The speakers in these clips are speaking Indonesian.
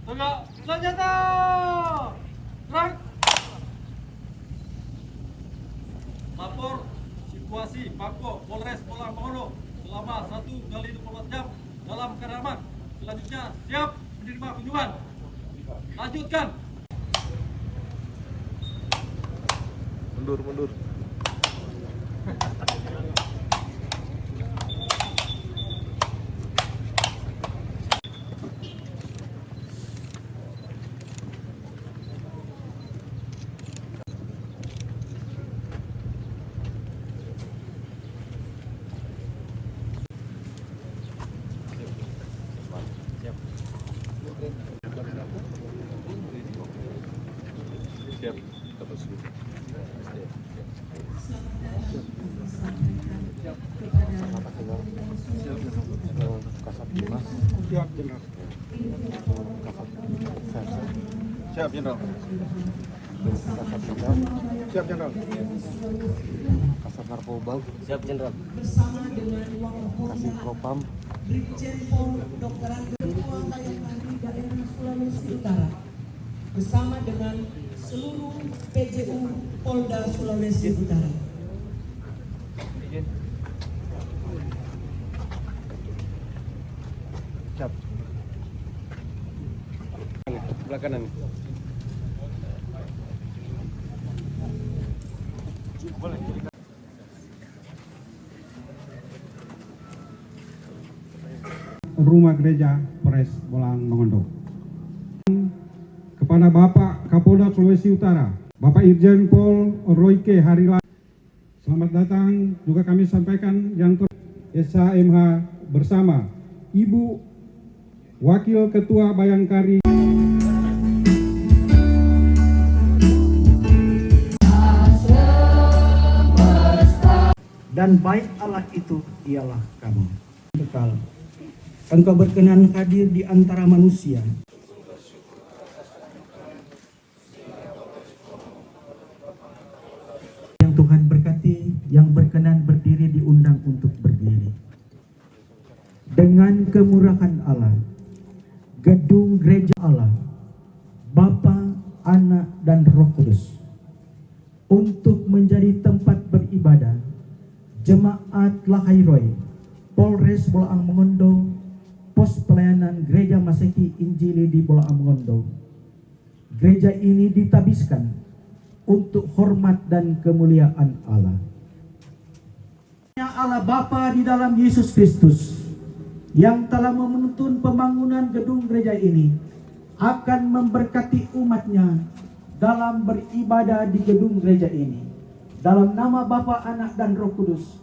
Tegak senjata. Gerak. Lapor situasi Pako Polres Bolang Mongondo selama 1 kali 24 jam dalam keadaan aman. Selanjutnya siap menerima kunjungan. Lanjutkan. Mundur. Siap. Dapat sudah. Kasat Dimas. Siap, Jenderal. Siap, Jenderal. Kasat Jenderal. Siap, Jenderal. Kasat Narkoba. Siap, Jenderal. Kasih Propam. Brigjen Pol Dr. Ketua Bayangkari Daerah Sulawesi Utara bersama dengan seluruh PJU Polda Sulawesi Utara. Siap. Sebelah kanan. Rumah Gereja Polres Bolang Mongondo. Kepada Bapak Kapolda Sulawesi Utara, Bapak Irjen Pol Royke Harila, selamat datang. Juga kami sampaikan yang SHMH bersama Ibu Wakil Ketua Bayangkari. Dan baik Allah itu ialah kamu. Bekal. Engkau berkenan hadir di antara manusia. Yang Tuhan berkati, yang berkenan berdiri diundang untuk berdiri. Dengan kemurahan Allah, gedung gereja Allah, Bapa, Anak, dan Roh Kudus, untuk menjadi tempat beribadah Jemaat Lahairoi, Polres Bolang Mongondo, Pos Pelayanan Gereja Masehi Injili di Bolang Mongondo. Gereja ini ditabiskan untuk hormat dan kemuliaan Allah. Allah Bapa di dalam Yesus Kristus yang telah menuntun pembangunan gedung gereja ini akan memberkati umatnya dalam beribadah di gedung gereja ini. Dalam nama Bapa, Anak, dan Roh Kudus,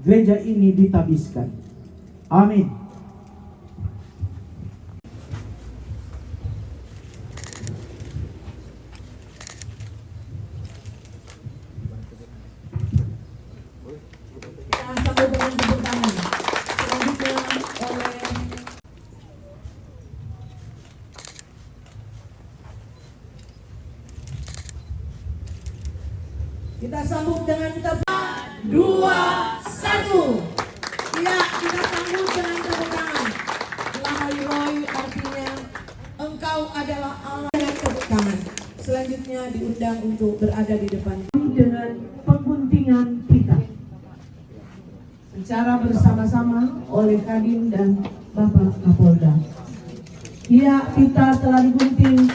gereja ini ditabiskan. Amin. Kita sambut dengan tepuk tangan. Selanjutnya oleh kita sambut dengan tepuk 2, 1. Ya, kita sambut dengan tepuk tangan. Lahairoi artinya engkau adalah Allah. Dengan tepuk tangan. Selanjutnya diundang untuk berada di depan dengan pengguntingan kita secara bersama-sama oleh Kadin dan Bapak Kapolda. Ya, kita telah digunting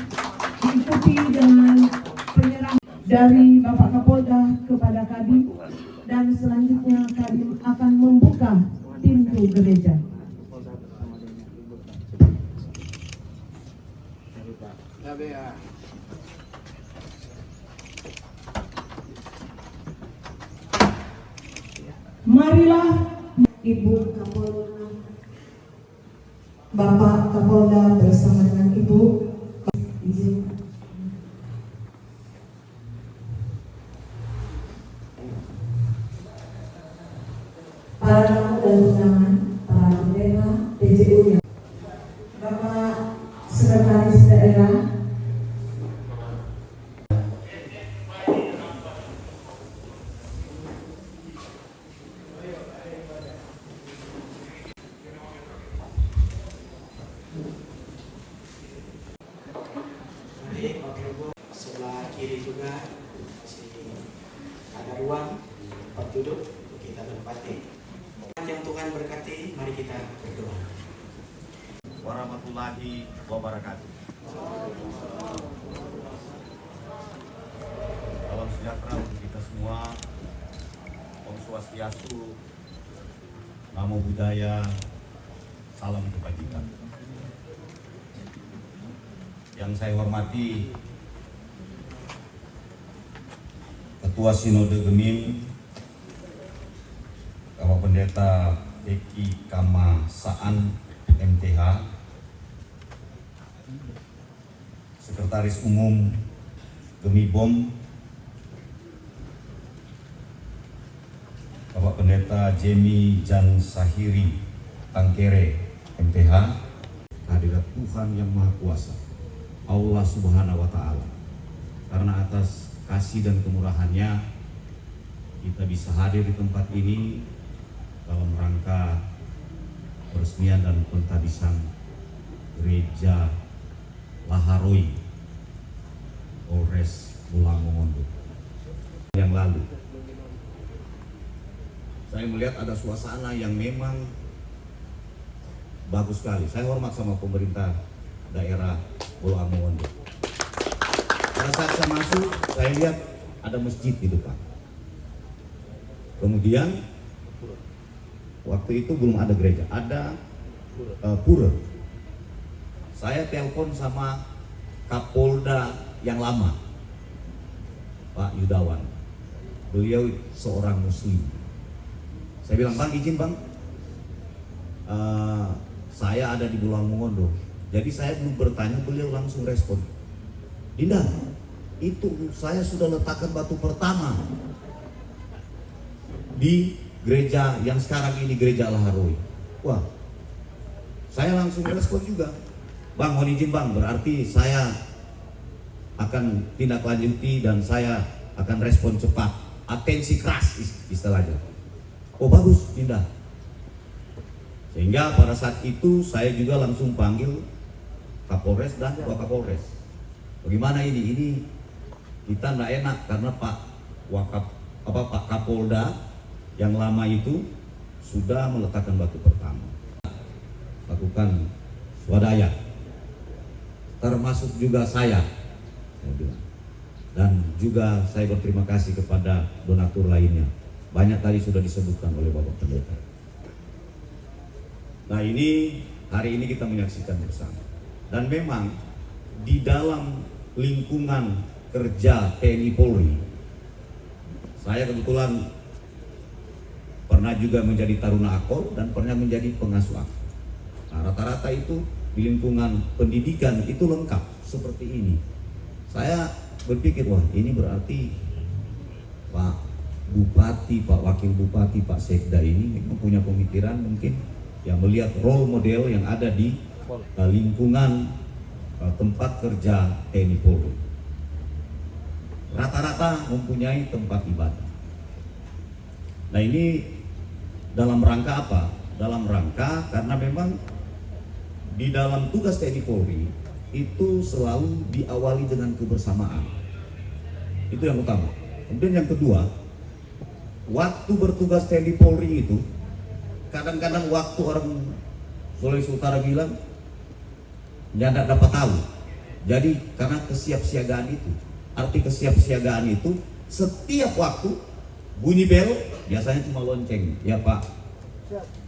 diikuti dengan penyerahan dari Bapak Kapolda kepada Kadin, dan selanjutnya Kadin akan membuka pintu gereja. Marilah Ibu Kapolda, Bapak Kapolda bersama dengan Ibu izin. Para tamu dan undangan, para bendera PJU yang Bapak Sekretaris Daerah, Baik, Bapak Ibu, sebelah kiri juga sini ada ruang tempat duduk untuk kita tempati. Yang Tuhan berkati, mari kita berdoa. Warahmatullahi wabarakatuh. Salam sejahtera untuk kita semua. Om Swastiastu, Namo Buddhaya, salam kebajikan. Yang saya hormati Ketua Sinode Gemim, Bapak Pendeta Eki Kama Saan MTH, Sekretaris Umum Gemibom, Bapak Pendeta Jemi Jan Sahiri Tangkere MTH, kehadirat Tuhan yang Maha Kuasa, Allah Subhanahu wa Ta'ala, karena atas kasih dan kemurahannya kita bisa hadir di tempat ini dalam rangka peresmian dan pentadisan Gereja Laharoi Polres Bolang Mongondo. Yang lalu saya melihat ada suasana yang memang bagus sekali. Saya hormat sama pemerintah daerah Bolang Mongondo. Pada saat saya masuk, saya lihat ada masjid di depan. Kemudian waktu itu belum ada gereja, ada pura. Saya telepon sama Kapolda yang lama, Pak Yudawan. Beliau seorang Muslim. Saya bilang, Bang, izin Bang, saya ada di Bolang Mongondo. Jadi saya belum bertanya, beliau langsung respon. Dinda, itu saya sudah letakkan batu pertama di gereja yang sekarang ini, Gereja Laharoi. Wah, saya langsung respon juga. Bang, mohon izin Bang, berarti saya akan tindak lanjuti dan saya akan respon cepat. Atensi keras istilahnya. Oh bagus, Dinda. Sehingga pada saat itu saya juga langsung panggil Kapolres dan Wakapolres. Bagaimana ini? Ini kita nggak enak karena Pak Kapolda yang lama itu sudah meletakkan batu pertama. Lakukan swadaya. Termasuk juga saya bilang. Dan juga saya berterima kasih kepada donatur lainnya. Banyak tadi sudah disebutkan oleh Bapak Pendeta. Nah ini hari ini kita menyaksikan bersama. Dan memang di dalam lingkungan kerja TNI Polri, saya kebetulan pernah juga menjadi taruna akol dan pernah menjadi pengasuh akol. Nah, rata-rata itu di lingkungan pendidikan itu lengkap seperti ini. Saya berpikir, wah ini berarti Pak Bupati, Pak Wakil Bupati, Pak Sekda ini memang punya pemikiran mungkin yang melihat role model yang ada di lingkungan tempat kerja TNI Polri. Rata-rata mempunyai tempat ibadah. Nah ini dalam rangka apa? Dalam rangka karena memang di dalam tugas TNI Polri itu selalu diawali dengan kebersamaan. Itu yang utama. Kemudian yang kedua, waktu bertugas TNI Polri itu kadang-kadang waktu orang Sulawesi Utara bilang ya tidak dapat tahu. Jadi karena kesiapsiagaan itu, arti kesiapsiagaan itu setiap waktu bunyi bel, biasanya cuma lonceng, ya Pak,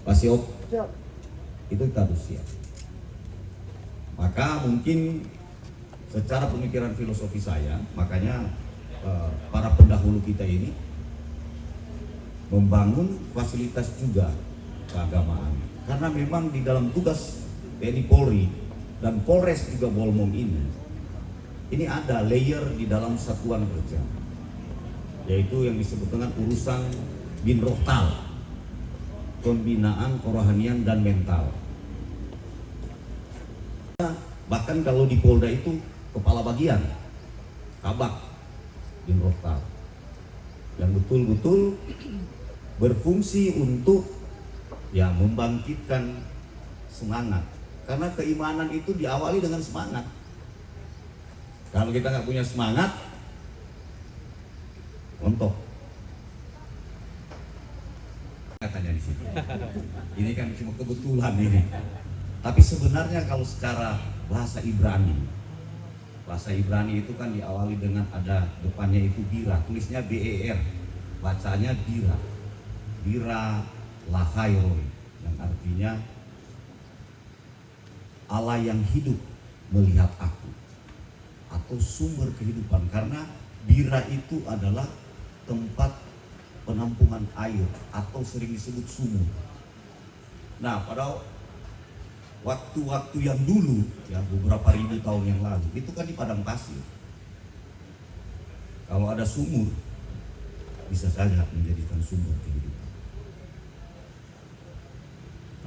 Pak Siop, itu kita harus siap. Maka mungkin secara pemikiran filosofi saya, makanya para pendahulu kita ini membangun fasilitas juga keagamaan. Karena memang di dalam tugas TNI Polri dan Polres juga Bolmong ini ada layer di dalam satuan kerja, yaitu yang disebut dengan urusan binrohtal, pembinaan kerohanian dan mental. Bahkan kalau di Polda itu kepala bagian kabak binrohtal yang betul-betul berfungsi untuk ya membangkitkan semangat, karena keimanan itu diawali dengan semangat. Kalau kita nggak punya semangat, untuk katanya di sini. Ini kan cuma kebetulan ini. Tapi sebenarnya kalau secara bahasa Ibrani itu kan diawali dengan ada depannya itu bira, tulisnya BER, bacanya bira, bira lahairoi, yang artinya Allah yang hidup melihat aku, atau sumber kehidupan, karena bira itu adalah tempat penampungan air atau sering disebut sumur. Nah, pada waktu-waktu yang dulu, ya beberapa ribu tahun yang lalu, itu kan di padang pasir. Kalau ada sumur, bisa saja menjadikan sumber kehidupan.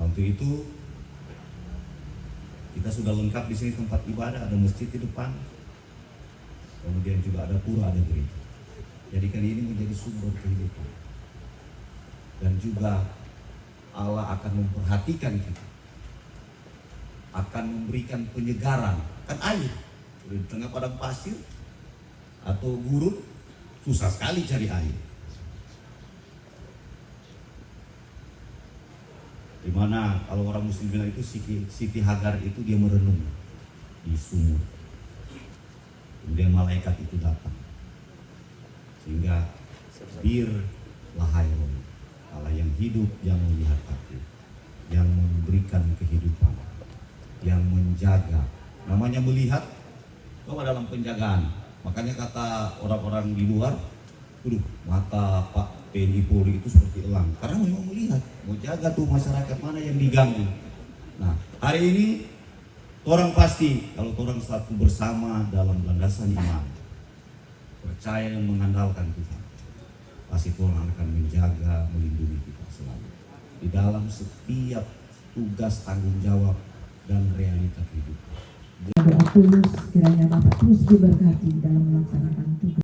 Waktu itu kita sudah lengkap di sini tempat ibadah, ada masjid di depan, kemudian juga ada pura, ada gereja. Jadikan ini menjadi sumber kehidupan. Dan juga Allah akan memperhatikan kita, akan memberikan penyegaran. Kan air di tengah padang pasir atau gurun, susah sekali cari air. Dimana kalau orang Muslim bilang itu Siti Hagar itu dia merenung di sumur. Kemudian malaikat itu datang, sehingga bir lahairoi, Allah yang hidup, yang melihat aku, yang memberikan kehidupan, yang menjaga. Namanya melihat, coba dalam penjagaan. Makanya kata orang-orang di luar, mata Pak TNI Polri itu seperti elang, karena memang melihat, mau jaga tuh masyarakat mana yang diganggu. Nah, hari ini orang pasti kalau orang satu bersama dalam landasan iman, percaya dan mengandalkan Tuhan, pasti Tuhan akan menjaga, melindungi kita selalu di dalam setiap tugas, tanggung jawab, dan realita kehidupan. Doa tulus kiranya Bapak terus diberkati dalam melaksanakan tugas.